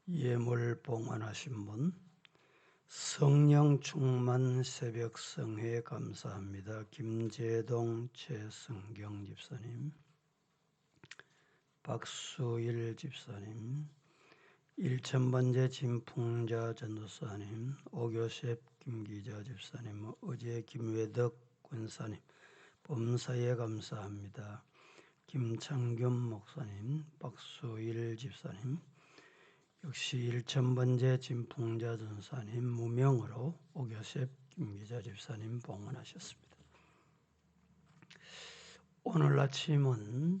예물 봉헌하신 분, 성령 충만 새벽 성회 감사합니다. 김재동 최성경 집사님, 박수일 집사님, 1000번째 진풍자 전도사님, 오교셉 김기자 집사님, 어제 김외덕 권사님, 범사에 감사합니다. 김창균 목사님, 박수일 집사님, 역시 1000번째 진풍자 전사님 무명으로 오교셉 김기자 집사님 봉헌하셨습니다. 오늘 아침은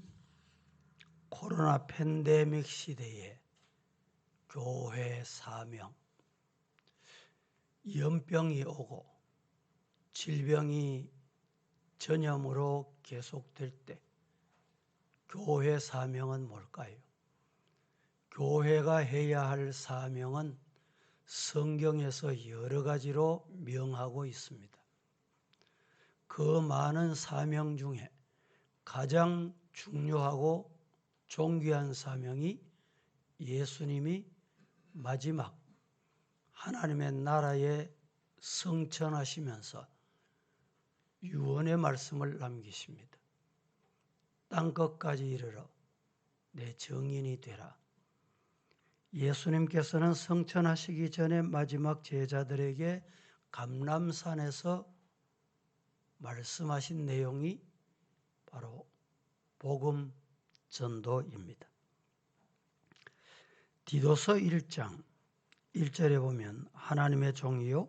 코로나 팬데믹 시대에 교회 사명, 연병이 오고 질병이 전염으로 계속될 때 교회 사명은 뭘까요? 교회가 해야 할 사명은 성경에서 여러 가지로 명하고 있습니다. 그 많은 사명 중에 가장 중요하고 존귀한 사명이 예수님이 마지막 하나님의 나라에 성천하시면서 유언의 말씀을 남기십니다. 땅끝까지 이르러 내 증인이 되라. 예수님께서는 성천하시기 전에 마지막 제자들에게 감람산에서 말씀하신 내용이 바로 복음 전도입니다. 디도서 1장 1절에 보면 하나님의 종이요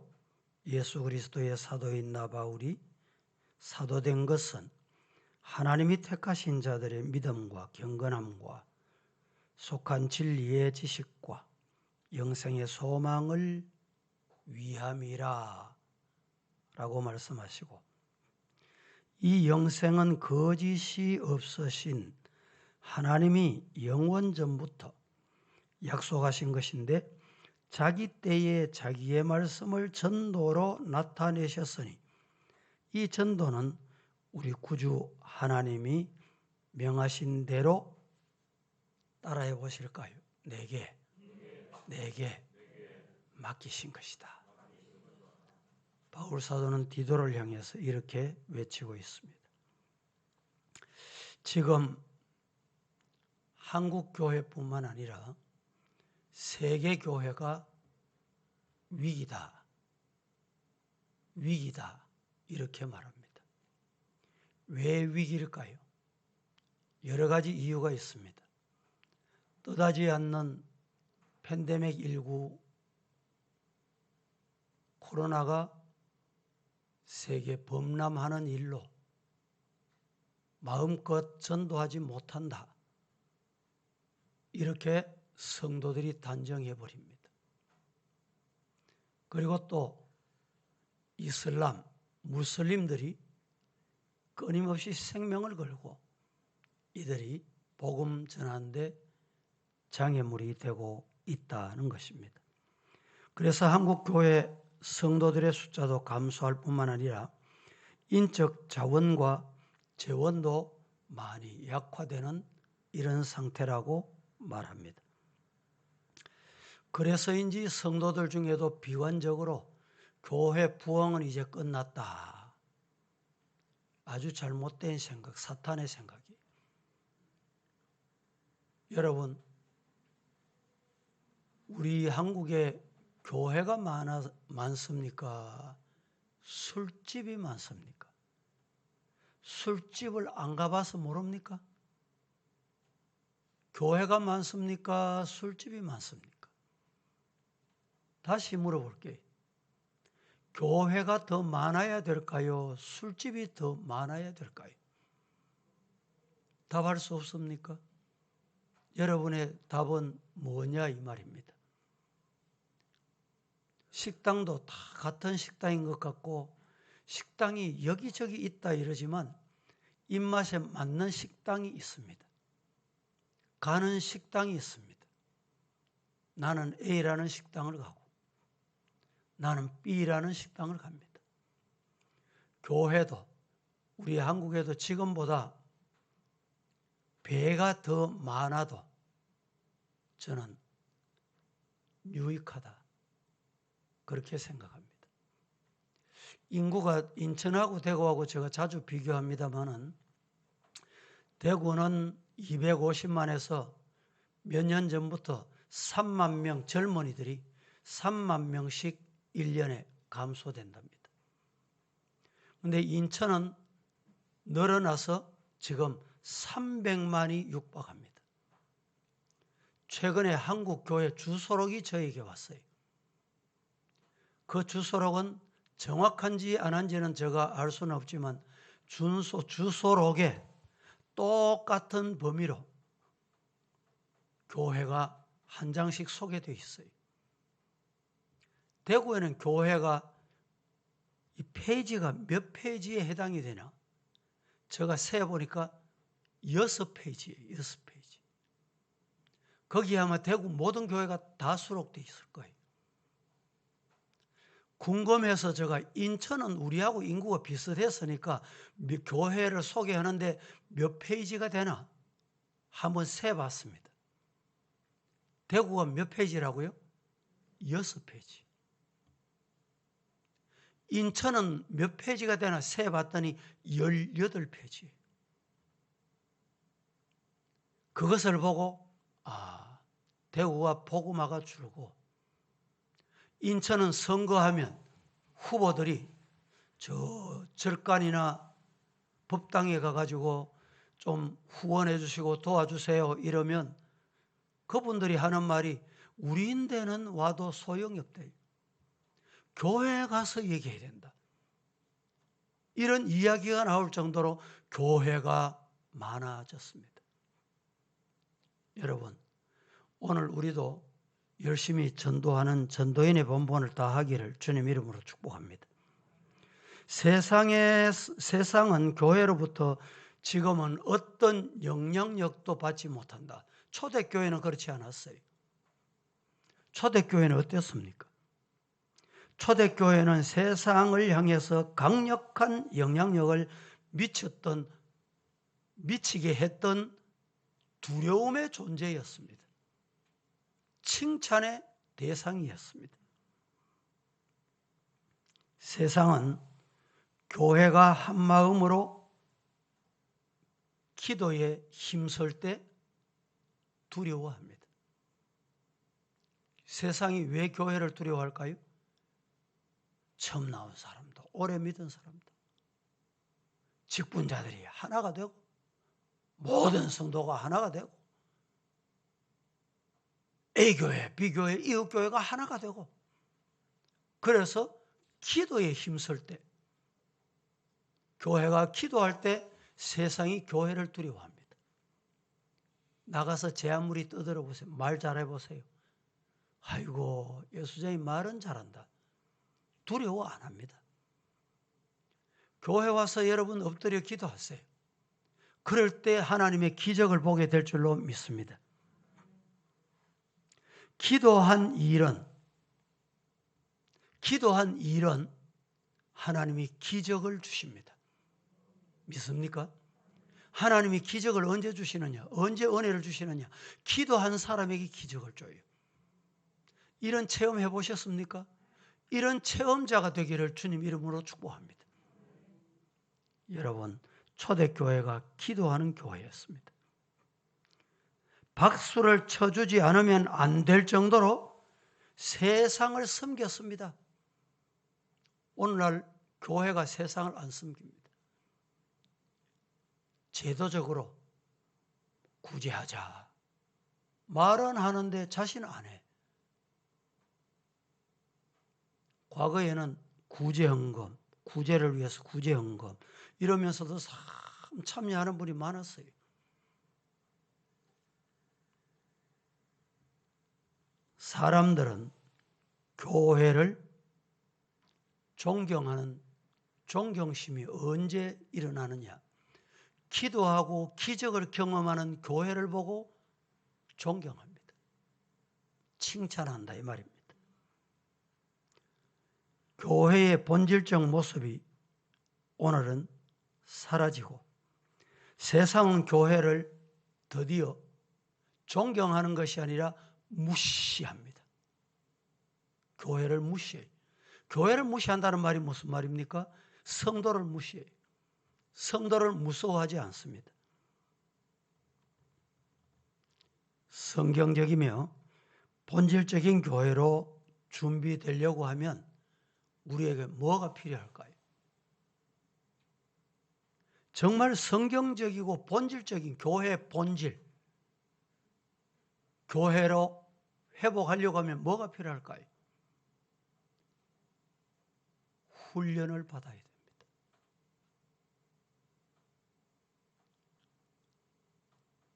예수 그리스도의 사도인 나 바울이 사도된 것은 하나님이 택하신 자들의 믿음과 경건함과 속한 진리의 지식과 영생의 소망을 위함이라 라고 말씀하시고, 이 영생은 거짓이 없으신 하나님이 영원 전부터 약속하신 것인데 자기 때에 자기의 말씀을 전도로 나타내셨으니 이 전도는 우리 구주 하나님이 명하신 대로 따라해 보실까요? 내게 맡기신 것이다. 바울 사도는 디도를 향해서 이렇게 외치고 있습니다. 지금 한국 교회뿐만 아니라 세계 교회가 위기다 이렇게 말합니다. 왜 위기일까요? 여러 가지 이유가 있습니다. 떠나지 않는 팬데믹 19 코로나가 세계 범람하는 일로 마음껏 전도하지 못한다. 이렇게 성도들이 단정해 버립니다. 그리고 또 이슬람, 무슬림들이 끊임없이 생명을 걸고 이들이 복음 전하는데 장애물이 되고 있다는 것입니다. 그래서 한국교회 성도들의 숫자도 감소할 뿐만 아니라 인적 자원과 재원도 많이 약화되는 이런 상태라고 말합니다. 그래서인지 성도들 중에도 비관적으로 교회 부흥은 이제 끝났다. 아주 잘못된 생각, 사탄의 생각이. 여러분, 우리 한국에 교회가 많습니까? 술집이 많습니까? 술집을 안 가봐서 모릅니까? 교회가 많습니까? 술집이 많습니까? 다시 물어볼게요. 교회가 더 많아야 될까요? 술집이 더 많아야 될까요? 답할 수 없습니까? 여러분의 답은 뭐냐 이 말입니다. 식당도 다 같은 식당인 것 같고 식당이 여기저기 있다 이러지만 입맛에 맞는 식당이 있습니다. 가는 식당이 있습니다. 나는 A라는 식당을 가고 나는 B라는 식당을 갑니다. 교회도 우리 한국에도 지금보다 배가 더 많아도 저는 유익하다. 그렇게 생각합니다. 인구가 인천하고 대구하고 제가 자주 비교합니다만은 대구는 250만에서 몇 년 전부터 3만 명 젊은이들이 3만 명씩 1년에 감소된답니다. 그런데 인천은 늘어나서 지금 300만이 육박합니다. 최근에 한국교회 주소록이 저에게 왔어요. 그 주소록은 정확한지 안 한지는 제가 알 수는 없지만 주소록에 똑같은 범위로 교회가 한 장씩 소개되어 있어요. 대구에는 교회가 이 페이지가 몇 페이지에 해당이 되나? 제가 세어보니까 6페이지예요. 6페이지. 거기에 아마 대구 모든 교회가 다 수록되어 있을 거예요. 궁금해서 제가 인천은 우리하고 인구가 비슷했으니까 교회를 소개하는데 몇 페이지가 되나? 한번 세봤습니다. 대구가 몇 페이지라고요? 6페이지. 인천은 몇 페이지가 되나 세봤더니 18페이지. 그것을 보고 대구가 복음화가 줄고 인천은 선거하면 후보들이 저 절간이나 법당에 가가지고 좀 후원해 주시고 도와주세요 이러면 그분들이 하는 말이 우리인데는 와도 소용이 없대요. 교회에 가서 얘기해야 된다. 이런 이야기가 나올 정도로 교회가 많아졌습니다. 여러분, 오늘 우리도 열심히 전도하는 전도인의 본분을 다하기를 주님 이름으로 축복합니다. 세상은 교회로부터 지금은 어떤 영향력도 받지 못한다. 초대교회는 그렇지 않았어요. 초대교회는 어땠습니까? 초대교회는 세상을 향해서 강력한 영향력을 미치게 했던 두려움의 존재였습니다. 칭찬의 대상이었습니다. 세상은 교회가 한마음으로 기도에 힘쓸 때 두려워합니다. 세상이 왜 교회를 두려워할까요? 처음 나온 사람도, 오래 믿은 사람도, 직분자들이 하나가 되고 모든 성도가 하나가 되고 A교회, B교회, 이웃교회가 하나가 되고 그래서 기도에 힘쓸 때 교회가 기도할 때 세상이 교회를 두려워합니다. 나가서 제 아무리 떠들어 보세요. 말 잘해보세요. 아이고 예수장이 말은 잘한다. 두려워 안 합니다. 교회 와서 여러분 엎드려 기도하세요. 그럴 때 하나님의 기적을 보게 될 줄로 믿습니다. 기도한 일은 하나님이 기적을 주십니다. 믿습니까? 하나님이 기적을 언제 주시느냐? 언제 은혜를 주시느냐? 기도한 사람에게 기적을 줘요. 이런 체험 해보셨습니까? 이런 체험자가 되기를 주님 이름으로 축복합니다. 여러분, 초대교회가 기도하는 교회였습니다. 박수를 쳐주지 않으면 안 될 정도로 세상을 섬겼습니다. 오늘날 교회가 세상을 안 섬깁니다. 제도적으로 구제하자. 말은 하는데 자신 안 해. 과거에는 구제헌금, 구제를 위해서 구제헌금 이러면서도 참여하는 분이 많았어요. 사람들은 교회를 존경하는 존경심이 언제 일어나느냐? 기도하고 기적을 경험하는 교회를 보고 존경합니다. 칭찬한다 이 말입니다. 교회의 본질적 모습이 오늘은 사라지고 세상은 교회를 드디어 존경하는 것이 아니라 무시합니다. 교회를 무시해요. 교회를 무시한다는 말이 무슨 말입니까? 성도를 무시해요. 성도를 무서워하지 않습니다. 성경적이며 본질적인 교회로 준비되려고 하면 우리에게 뭐가 필요할까요? 정말 성경적이고 본질적인 교회의 본질, 교회로 회복하려고 하면 뭐가 필요할까요? 훈련을 받아야 됩니다.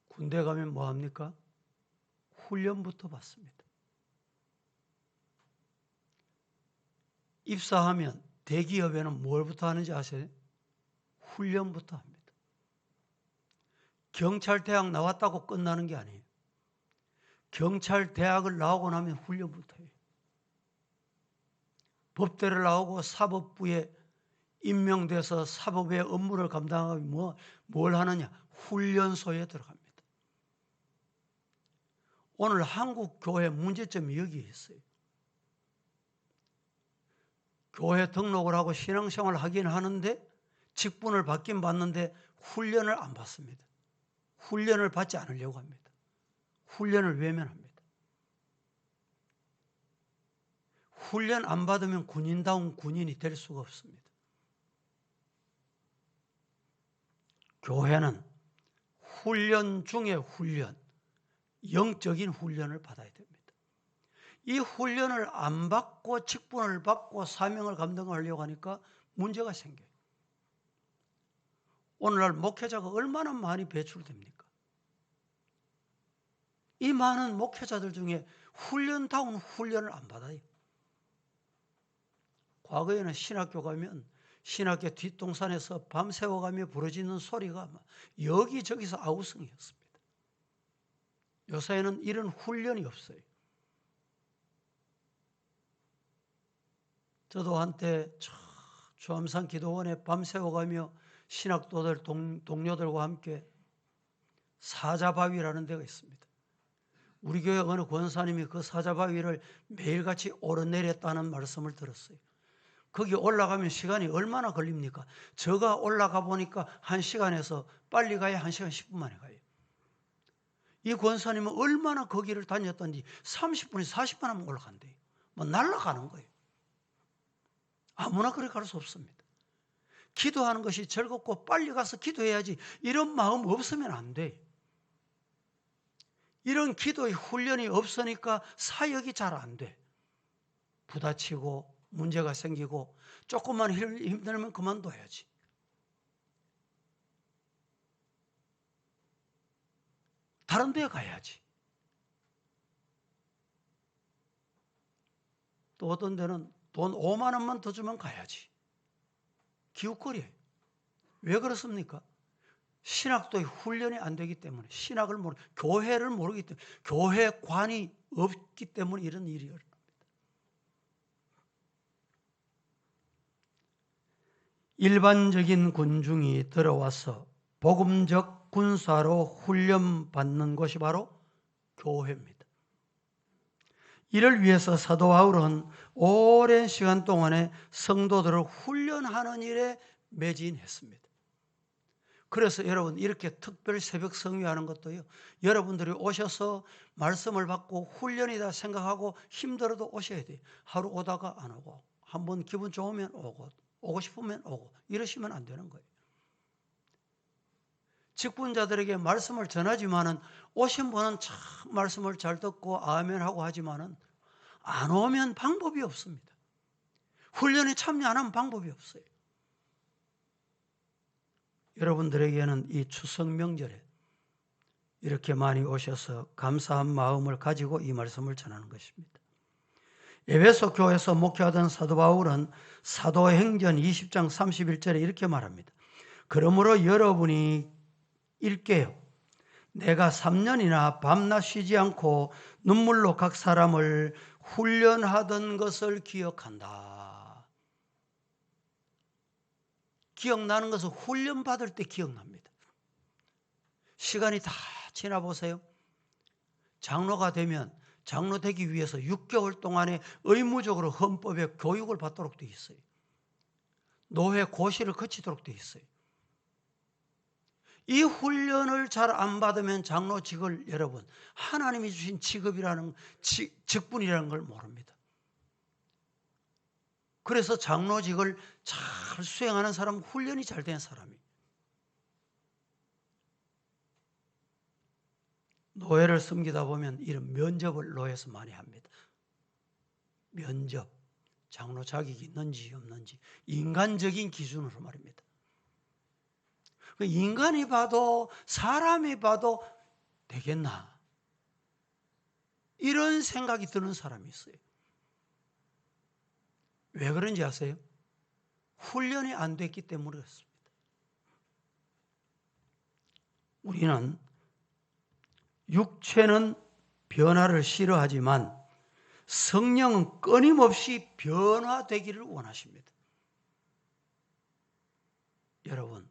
군대 가면 뭐합니까? 훈련부터 받습니다. 입사하면 대기업에는 뭘부터 하는지 아세요? 훈련부터 합니다. 경찰대학 나왔다고 끝나는 게 아니에요. 경찰대학을 나오고 나면 훈련부터 해요. 법대를 나오고 사법부에 임명돼서 사법의 업무를 감당하고 뭘 하느냐? 훈련소에 들어갑니다. 오늘 한국 교회 문제점이 여기에 있어요. 교회 등록을 하고 신앙생활을 하긴 하는데 직분을 받긴 받는데 훈련을 안 받습니다. 훈련을 받지 않으려고 합니다. 훈련을 외면합니다. 훈련 안 받으면 군인다운 군인이 될 수가 없습니다. 교회는 훈련 중에 훈련, 영적인 훈련을 받아야 됩니다. 이 훈련을 안 받고 직분을 받고 사명을 감당하려고 하니까 문제가 생겨요. 오늘날 목회자가 얼마나 많이 배출됩니까? 이 많은 목회자들 중에 훈련다운 훈련을 안 받아요. 과거에는 신학교 가면 신학교 뒷동산에서 밤새워가며 부러지는 소리가 여기저기서 아우성이었습니다. 요새는 이런 훈련이 없어요. 저도 한때 주암산 기도원에 밤새워가며 신학도들 동료들과 함께 사자바위라는 데가 있습니다. 우리 교회 어느 권사님이 그 사자바위를 매일같이 오르내렸다는 말씀을 들었어요. 거기 올라가면 시간이 얼마나 걸립니까? 제가 올라가 보니까 1시간에서 빨리 가야 1시간 10분 만에 가요. 이 권사님은 얼마나 거기를 다녔던지 30분에서 40분 하면 올라간대요. 날아가는 거예요. 아무나 그렇게 갈 수 없습니다. 기도하는 것이 즐겁고 빨리 가서 기도해야지 이런 마음 없으면 안 돼. 이런 기도의 훈련이 없으니까 사역이 잘 안 돼. 부딪히고 문제가 생기고 조금만 힘들면 그만둬야지. 다른 데 가야지. 또 어떤 데는 돈 5만 원만 더 주면 가야지. 기웃거리예요. 왜 그렇습니까? 신학도의 훈련이 안 되기 때문에, 교회를 모르기 때문에, 교회관이 없기 때문에 이런 일이 일어납니다. 일반적인 군중이 들어와서 복음적 군사로 훈련받는 곳이 바로 교회입니다. 이를 위해서 사도 바울은 오랜 시간 동안에 성도들을 훈련하는 일에 매진했습니다. 그래서 여러분 이렇게 특별 새벽 성회하는 것도요, 여러분들이 오셔서 말씀을 받고 훈련이다 생각하고 힘들어도 오셔야 돼요. 하루 오다가 안 오고, 한번 기분 좋으면 오고 싶으면 오고, 이러시면 안 되는 거예요. 직분자들에게 말씀을 전하지만은 오신 분은 참 말씀을 잘 듣고 아멘하고 하지만은 안 오면 방법이 없습니다. 훈련에 참여 안 하면 방법이 없어요. 여러분들에게는 이 추석 명절에 이렇게 많이 오셔서 감사한 마음을 가지고 이 말씀을 전하는 것입니다. 에베소 교회에서 목회하던 사도 바울은 사도행전 20장 31절에 이렇게 말합니다. 그러므로 여러분이 읽게요. 내가 3년이나 밤낮 쉬지 않고 눈물로 각 사람을 훈련하던 것을 기억한다. 기억나는 것은 훈련받을 때 기억납니다. 시간이 다 지나보세요. 장로가 되면 장로 되기 위해서 6개월 동안에 의무적으로 헌법에 교육을 받도록 되어 있어요. 노회 고시를 거치도록 되어 있어요. 이 훈련을 잘 안 받으면 장로직을 여러분 하나님이 주신 직업이라는 직분이라는 걸 모릅니다. 그래서 장로직을 잘 수행하는 사람은 훈련이 잘 된 사람이에요. 노예를 섬기다 보면 이런 면접을 노예에서 많이 합니다. 면접, 장로 자격이 있는지 없는지 인간적인 기준으로 말입니다. 인간이 봐도 사람이 봐도 되겠나? 이런 생각이 드는 사람이 있어요. 왜 그런지 아세요? 훈련이 안 됐기 때문에 그렇습니다. 우리는 육체는 변화를 싫어하지만 성령은 끊임없이 변화되기를 원하십니다. 여러분,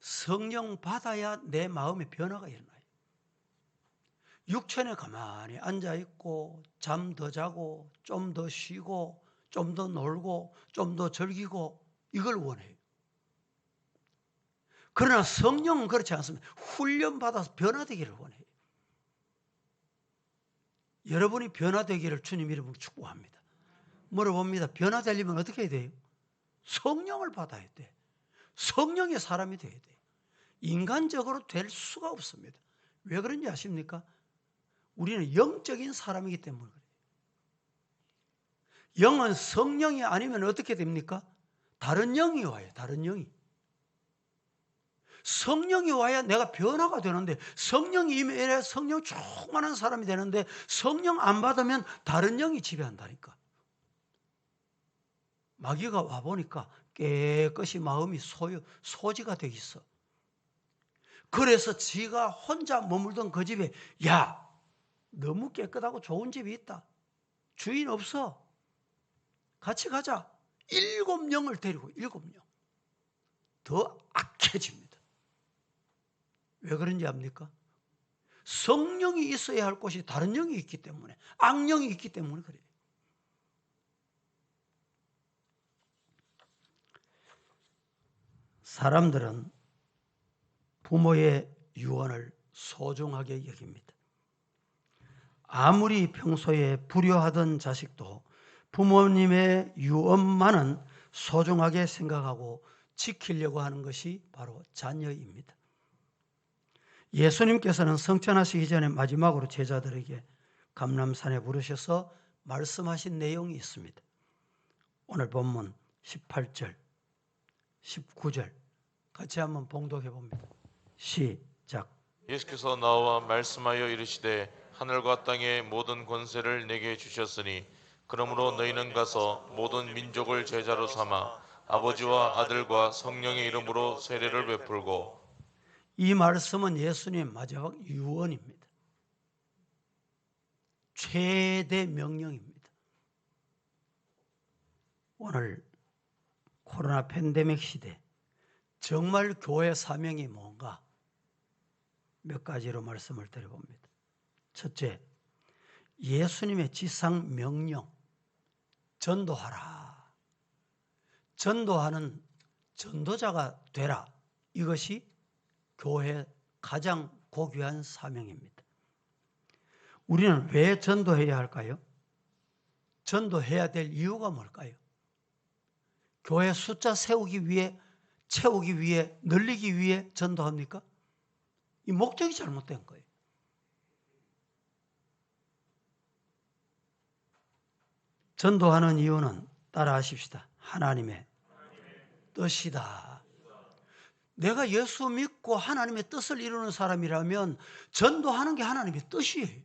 성령 받아야 내 마음에 변화가 일어나요. 육체는 가만히 앉아있고 잠 더 자고 좀 더 쉬고 좀 더 놀고 좀 더 즐기고 이걸 원해요. 그러나 성령은 그렇지 않습니다. 훈련받아서 변화되기를 원해요. 여러분이 변화되기를 주님 이름으로 축복합니다. 물어봅니다. 변화되려면 어떻게 해야 돼요? 성령을 받아야 돼. 성령의 사람이 돼야 돼. 인간적으로 될 수가 없습니다. 왜 그런지 아십니까? 우리는 영적인 사람이기 때문에 그래요. 영은 성령이 아니면 어떻게 됩니까? 다른 영이 와요. 다른 영이. 성령이 와야 내가 변화가 되는데 성령이 임해야 성령 충만한 사람이 되는데 성령 안 받으면 다른 영이 지배한다니까. 마귀가 와보니까 깨끗이 마음이 소지가 되어 있어. 그래서 지가 혼자 머물던 그 집에 야 너무 깨끗하고 좋은 집이 있다. 주인 없어. 같이 가자. 7명을 데리고 7명. 더 악해집니다. 왜 그런지 압니까? 성령이 있어야 할 곳이 다른 영이 있기 때문에 악령이 있기 때문에 그래요. 사람들은 부모의 유언을 소중하게 여깁니다. 아무리 평소에 불효하던 자식도 부모님의 유언만은 소중하게 생각하고 지키려고 하는 것이 바로 자녀입니다. 예수님께서는 성천하시기 전에 마지막으로 제자들에게 감람산에 부르셔서 말씀하신 내용이 있습니다. 오늘 본문 18절, 19절 같이 한번 봉독해 봅니다. 시작. 예수께서 나와 말씀하여 이르시되 하늘과 땅의 모든 권세를 내게 주셨으니 그러므로 너희는 가서 모든 민족을 제자로 삼아 아버지와 아들과 성령의 이름으로 세례를 베풀고. 이 말씀은 예수님의 마지막 유언입니다. 최대 명령입니다. 오늘 코로나 팬데믹 시대 정말 교회 사명이 뭔가 몇 가지로 말씀을 드려봅니다. 첫째, 예수님의 지상 명령, 전도하라. 전도하는 전도자가 되라. 이것이 교회의 가장 고귀한 사명입니다. 우리는 왜 전도해야 할까요? 전도해야 될 이유가 뭘까요? 교회 숫자 세우기 위해, 채우기 위해, 늘리기 위해 전도합니까? 이 목적이 잘못된 거예요. 전도하는 이유는 따라하십시다. 하나님의 뜻이다. 내가 예수 믿고 하나님의 뜻을 이루는 사람이라면 전도하는 게 하나님의 뜻이에요.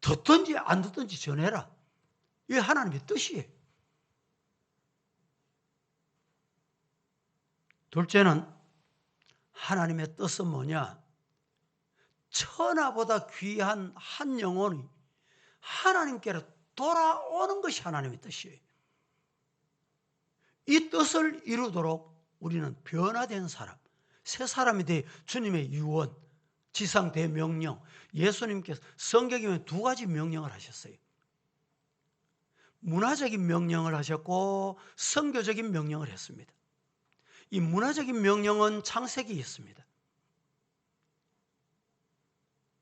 듣든지 안 듣든지 전해라. 이게 하나님의 뜻이에요. 둘째는 하나님의 뜻은 뭐냐? 천하보다 귀한 한 영혼이 하나님께로 돌아오는 것이 하나님의 뜻이에요. 이 뜻을 이루도록 우리는 변화된 사람, 새 사람이 돼 주님의 유언, 지상 대명령. 예수님께서 성경에 두 가지 명령을 하셨어요. 문화적인 명령을 하셨고 선교적인 명령을 했습니다. 이 문화적인 명령은 창세기에 있습니다.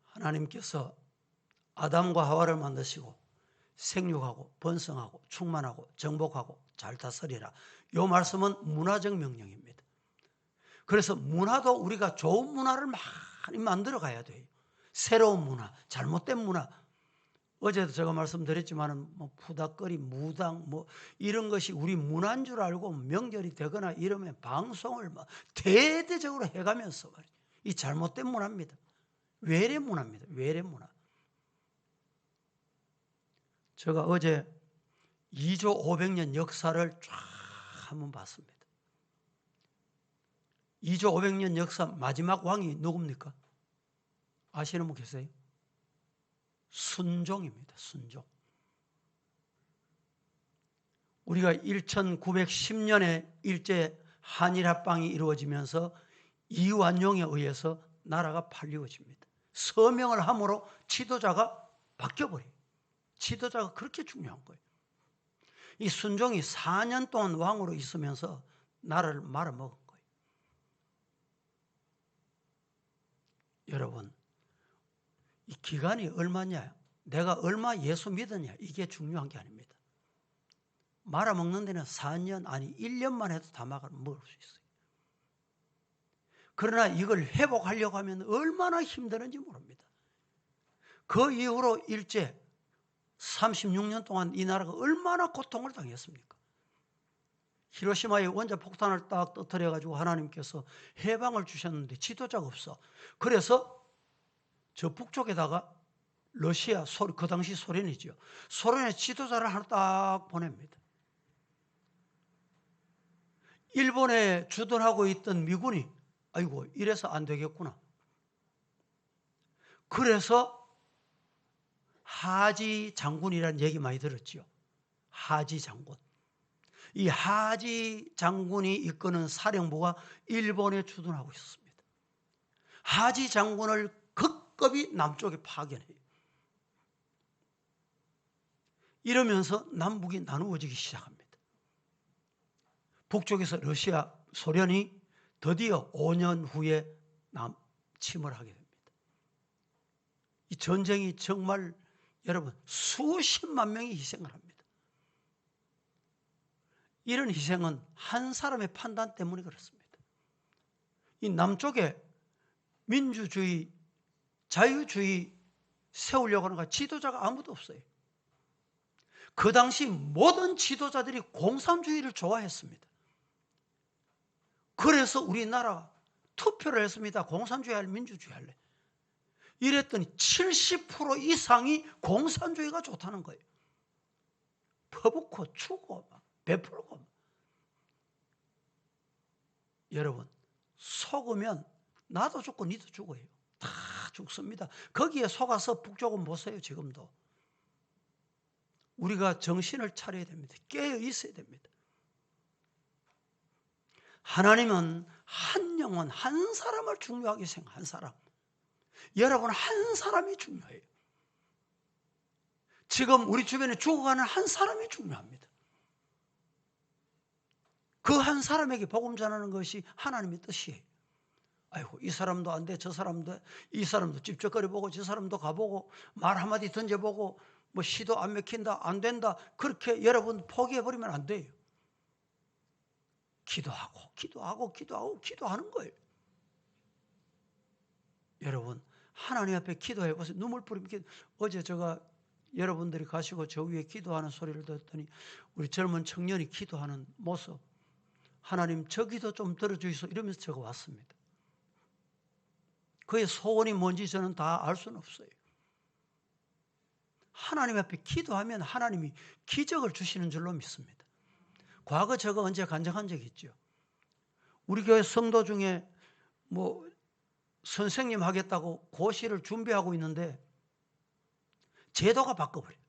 하나님께서 아담과 하와를 만드시고 생육하고 번성하고 충만하고 정복하고 잘 다스리라. 이 말씀은 문화적 명령입니다. 그래서 문화도 우리가 좋은 문화를 많이 만들어 가야 돼요. 새로운 문화, 잘못된 문화. 어제도 제가 말씀드렸지만 뭐 푸닥거리, 무당 뭐 이런 것이 우리 문화인 줄 알고 명절이 되거나 이러면 방송을 막 대대적으로 해가면서 말이죠. 이 잘못된 문화입니다. 외래 문화입니다. 외래 문화. 제가 어제 2조 500년 역사를 쫙 한번 봤습니다. 2조 500년 역사 마지막 왕이 누굽니까? 아시는 분 계세요? 순종입니다. 순종. 우리가 1910년에 일제 한일합방이 이루어지면서 이완용에 의해서 나라가 팔리워집니다. 서명을 함으로 지도자가 바뀌어버려요. 지도자가 그렇게 중요한 거예요. 이 순종이 4년 동안 왕으로 있으면서 나라를 말아먹은 거예요. 여러분, 이 기간이 얼마냐? 내가 얼마 예수 믿었냐? 이게 중요한 게 아닙니다. 말아먹는 데는 4년 아니 1년만 해도 다 먹을 수 있어요. 그러나 이걸 회복하려고 하면 얼마나 힘드는지 모릅니다. 그 이후로 일제 36년 동안 이 나라가 얼마나 고통을 당했습니까? 히로시마에 원자폭탄을 딱 터뜨려가지고 하나님께서 해방을 주셨는데 지도자가 없어. 그래서 저 북쪽에다가 러시아, 그 당시 소련이죠. 소련의 지도자를 하나 딱 보냅니다. 일본에 주둔하고 있던 미군이 아이고 이래서 안 되겠구나. 그래서 하지 장군이라는 얘기 많이 들었죠. 하지 장군. 이 하지 장군이 이끄는 사령부가 일본에 주둔하고 있었습니다. 하지 장군을 급히 남쪽에 파견해요. 이러면서 남북이 나누어지기 시작합니다. 북쪽에서 러시아, 소련이 드디어 5년 후에 침을 하게 됩니다. 이 전쟁이 정말 여러분 수십만 명이 희생을 합니다. 이런 희생은 한 사람의 판단 때문에 그렇습니다. 이 남쪽에 민주주의, 자유주의 세우려고 하는 지도자가 아무도 없어요. 그 당시 모든 지도자들이 공산주의를 좋아했습니다. 그래서 우리나라 투표를 했습니다. 공산주의 할래, 민주주의 할래. 이랬더니 70% 이상이 공산주의가 좋다는 거예요. 퍼붓고 추고 막 베풀고 막. 여러분 속으면 나도 죽고 니도 죽어요. 다 죽습니다. 거기에 속아서 북쪽은 보세요. 지금도. 우리가 정신을 차려야 됩니다. 깨어 있어야 됩니다. 하나님은 한 영혼, 한 사람을 중요하게 생각해요. 한 사람. 여러분 한 사람이 중요해요. 지금 우리 주변에 죽어가는 한 사람이 중요합니다. 그 한 사람에게 복음 전하는 것이 하나님의 뜻이에요. 아이고 이 사람도 안 돼, 저 사람도, 이 사람도 찝쩍거려보고 저 사람도 가보고 말 한마디 던져보고 뭐 시도 안 맥힌다, 안 된다. 그렇게 여러분 포기해버리면 안 돼요. 기도하는 거예요. 여러분 하나님 앞에 기도해보세요. 눈물 뿌리면 어제 제가 여러분들이 가시고 저 위에 기도하는 소리를 듣더니 우리 젊은 청년이 기도하는 모습, 하나님 저 기도 좀 들어주이소 이러면서 제가 왔습니다. 그의 소원이 뭔지 저는 다 알 수는 없어요. 하나님 앞에 기도하면 하나님이 기적을 주시는 줄로 믿습니다. 과거 제가 언제 간증한 적이 있죠. 우리 교회 성도 중에 뭐 선생님 하겠다고 고시를 준비하고 있는데 제도가 바꿔버려요.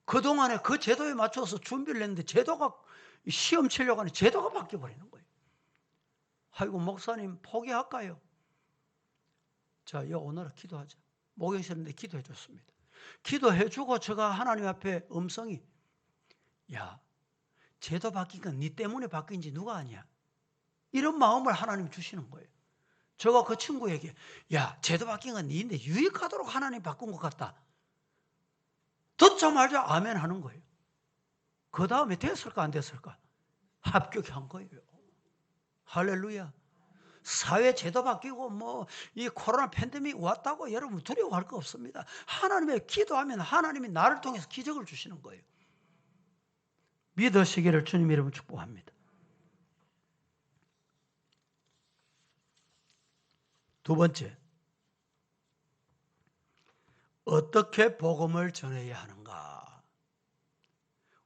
그동안에 그 제도에 맞춰서 준비를 했는데 제도가 시험 치려고 하는 제도가 바뀌어버리는 거예요. 아이고 목사님 포기할까요? 자, 오늘은 기도하자. 목욕 쉬는데 기도해 줬습니다. 기도해 주고 제가 하나님 앞에 음성이, 야, 제도 바뀐 건 네 때문에 바뀐지 누가 아냐? 이런 마음을 하나님 주시는 거예요. 제가 그 친구에게, 야, 제도 바뀐 건 네인데 유익하도록 하나님 바꾼 것 같다. 듣자마자 아멘 하는 거예요. 그 다음에 됐을까 안 됐을까? 합격한 거예요. 할렐루야. 사회 제도 바뀌고 이 코로나 팬데믹 왔다고 여러분 두려워할 거 없습니다. 하나님의 기도하면 하나님이 나를 통해서 기적을 주시는 거예요. 믿으시기를 주님 이름으로 축복합니다. 두 번째, 어떻게 복음을 전해야 하는가?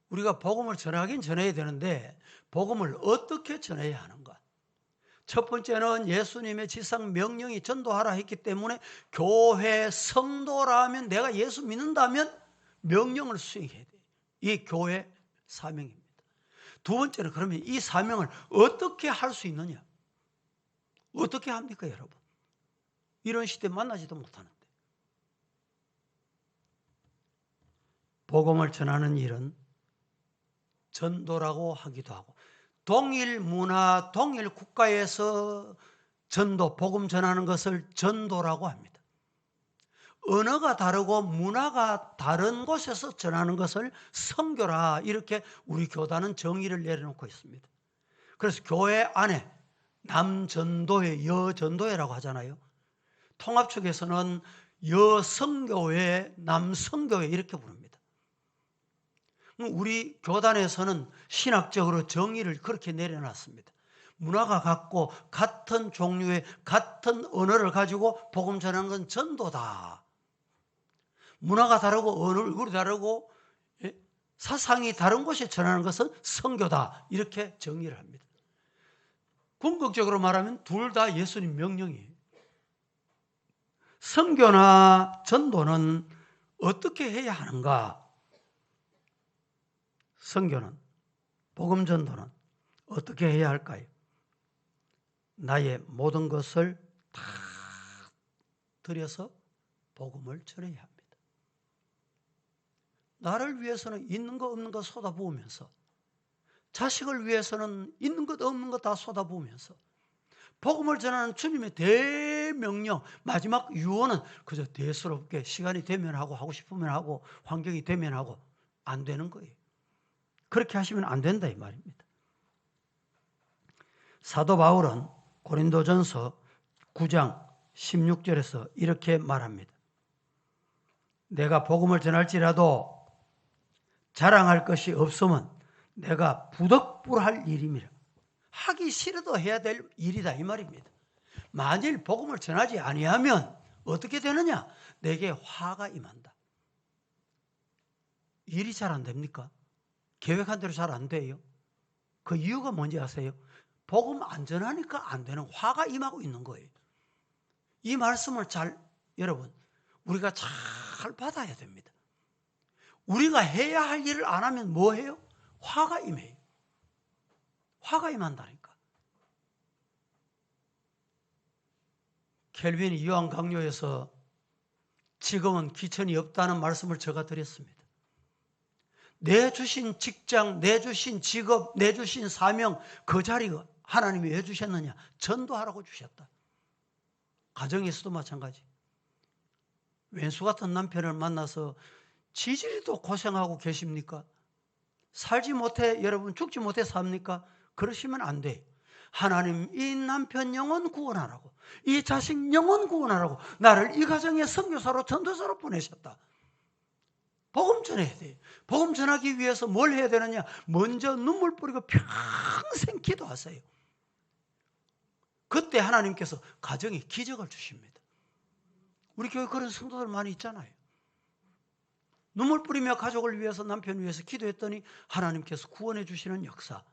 우리가 복음을 전하긴 전해야 되는데 복음을 어떻게 전해야 하는가? 첫 번째는 예수님의 지상 명령이 전도하라 했기 때문에 교회 성도라면, 내가 예수 믿는다면 명령을 수행해야 돼요. 이 교회 사명입니다. 두 번째는 그러면 이 사명을 어떻게 할 수 있느냐? 어떻게 합니까, 여러분? 이런 시대 만나지도 못하는데. 복음을 전하는 일은 전도라고 하기도 하고, 동일 문화, 동일 국가에서 전도, 복음 전하는 것을 전도라고 합니다. 언어가 다르고 문화가 다른 곳에서 전하는 것을 선교라, 이렇게 우리 교단은 정의를 내려놓고 있습니다. 그래서 교회 안에 남전도회, 여전도회라고 하잖아요. 통합 측에서는 여선교회, 남선교회 이렇게 부릅니다. 우리 교단에서는 신학적으로 정의를 그렇게 내려놨습니다. 문화가 같고 같은 종류의 같은 언어를 가지고 복음 전하는 건 전도다. 문화가 다르고 얼굴이 다르고 사상이 다른 곳에 전하는 것은 선교다. 이렇게 정의를 합니다. 궁극적으로 말하면 둘 다 예수님 명령이에요. 선교나 전도는 어떻게 해야 하는가? 선교는, 복음 전도는 어떻게 해야 할까요? 나의 모든 것을 다 들여서 복음을 전해야 합니다. 나를 위해서는 있는 거 없는 거 쏟아부으면서, 자식을 위해서는 있는 것 없는 것 다 쏟아부으면서, 복음을 전하는 주님의 대명령, 마지막 유언은 그저 대수롭게 시간이 되면 하고, 하고 싶으면 하고, 환경이 되면 하고, 안 되는 거예요. 그렇게 하시면 안 된다 이 말입니다. 사도 바울은 고린도전서 9장 16절에서 이렇게 말합니다. 내가 복음을 전할지라도 자랑할 것이 없으면 내가 부득불할 일임이라. 하기 싫어도 해야 될 일이다 이 말입니다. 만일 복음을 전하지 아니하면 어떻게 되느냐? 내게 화가 임한다. 일이 잘 안 됩니까? 계획한 대로 잘 안 돼요. 그 이유가 뭔지 아세요? 복음 안 전하니까 안 되는 화가 임하고 있는 거예요. 이 말씀을 여러분, 우리가 잘 받아야 됩니다. 우리가 해야 할 일을 안 하면 뭐 해요? 화가 임해요. 화가 임한다니까. 켈빈이 요한 강요에서 지금은 귀천이 없다는 말씀을 제가 드렸습니다. 내 주신 직장, 내 주신 직업, 내 주신 사명, 그 자리가 하나님이 왜 주셨느냐? 전도하라고 주셨다. 가정에서도 마찬가지. 왼수 같은 남편을 만나서 지질이도 고생하고 계십니까? 살지 못해, 여러분 죽지 못해 삽니까? 그러시면 안 돼. 하나님 이 남편 영혼 구원하라고, 이 자식 영혼 구원하라고 나를 이 가정의 선교사로 전도사로 보내셨다. 복음 전해야 돼. 복음 전하기 위해서 뭘 해야 되느냐? 먼저 눈물 뿌리고 평생 기도하세요. 그때 하나님께서 가정에 기적을 주십니다. 우리 교회 그런 성도들 많이 있잖아요. 눈물 뿌리며 가족을 위해서, 남편 위해서 기도했더니 하나님께서 구원해 주시는 역사.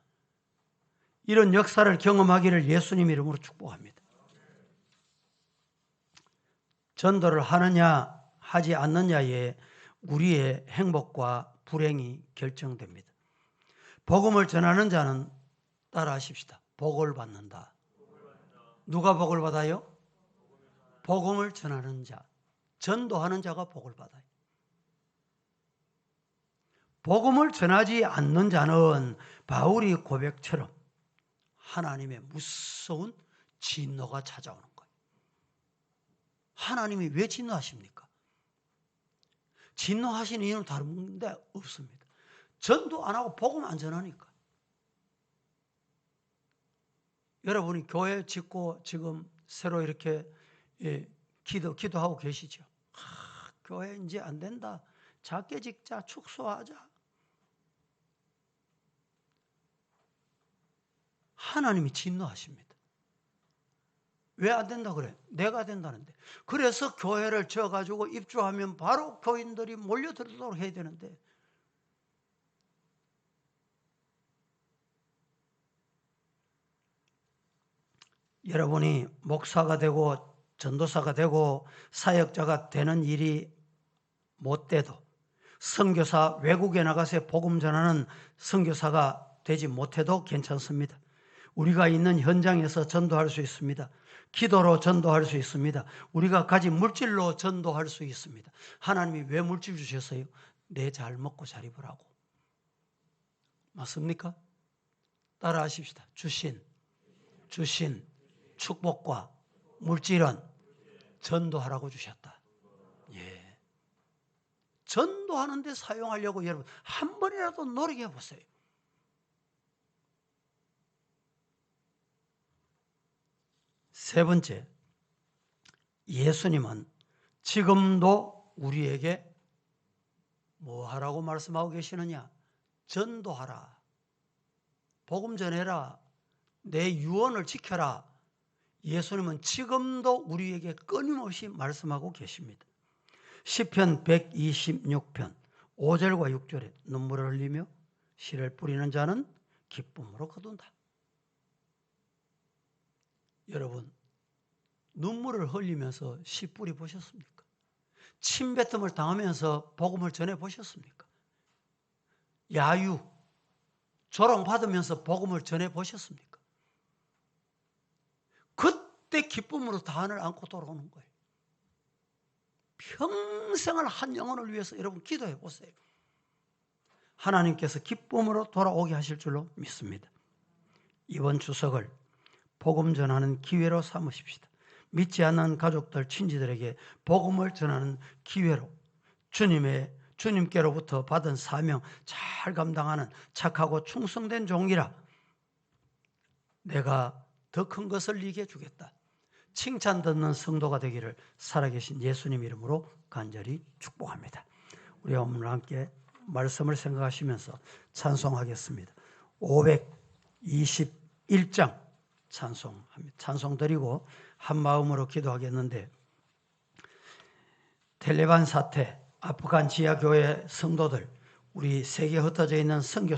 이런 역사를 경험하기를 예수님 이름으로 축복합니다. 전도를 하느냐 하지 않느냐에 우리의 행복과 불행이 결정됩니다. 복음을 전하는 자는 따라하십시다. 복을 받는다. 누가 복을 받아요? 복음을 전하는 자, 전도하는 자가 복을 받아요. 복음을 전하지 않는 자는 바울이 고백처럼 하나님의 무서운 진노가 찾아오는 거예요. 하나님이 왜 진노하십니까? 진노하시는 이유는 다른 데 없습니다. 전도 안 하고 복음 안 전하니까. 여러분이 교회 짓고 지금 새로 이렇게 기도하고 계시죠. 교회 이제 안 된다. 작게 짓자, 축소하자. 하나님이 진노하십니다. 왜 안 된다 그래? 내가 된다는데. 그래서 교회를 지어가지고 입주하면 바로 교인들이 몰려들도록 해야 되는데 여러분이 목사가 되고 전도사가 되고 사역자가 되는 일이 못 돼도 선교사 외국에 나가서 복음 전하는 선교사가 되지 못해도 괜찮습니다. 우리가 있는 현장에서 전도할 수 있습니다. 기도로 전도할 수 있습니다. 우리가 가진 물질로 전도할 수 있습니다. 하나님이 왜 물질 주셨어요? 내 잘 먹고 잘 입으라고. 맞습니까? 따라 하십시다. 주신 축복과 물질은 전도하라고 주셨다. 예. 전도하는 데 사용하려고 여러분 한 번이라도 노력해 보세요. 세 번째, 예수님은 지금도 우리에게 뭐 하라고 말씀하고 계시느냐? 전도하라. 복음 전해라. 내 유언을 지켜라. 예수님은 지금도 우리에게 끊임없이 말씀하고 계십니다. 시편 126편 5절과 6절에 눈물을 흘리며 씨를 뿌리는 자는 기쁨으로 거둔다. 여러분, 눈물을 흘리면서 씨 뿌리 보셨습니까? 침뱉음을 당하면서 복음을 전해 보셨습니까? 야유, 조롱받으면서 복음을 전해 보셨습니까? 그때 기쁨으로 단을 안고 돌아오는 거예요. 평생을 한 영혼을 위해서 여러분 기도해 보세요. 하나님께서 기쁨으로 돌아오게 하실 줄로 믿습니다. 이번 추석을 복음 전하는 기회로 삼으십시다. 믿지 않는 가족들, 친지들에게 복음을 전하는 기회로 주님께로부터 받은 사명 잘 감당하는 착하고 충성된 종이라 내가 더 큰 것을 네게 주겠다. 칭찬 듣는 성도가 되기를 살아계신 예수님 이름으로 간절히 축복합니다. 우리 오늘 함께 말씀을 생각하시면서 찬송하겠습니다. 521장 찬송합니다. 찬송 드리고 한 마음으로 기도하겠는데 텔레반 사태, 아프간 지하교회 성도들, 우리 세계에 흩어져 있는 선교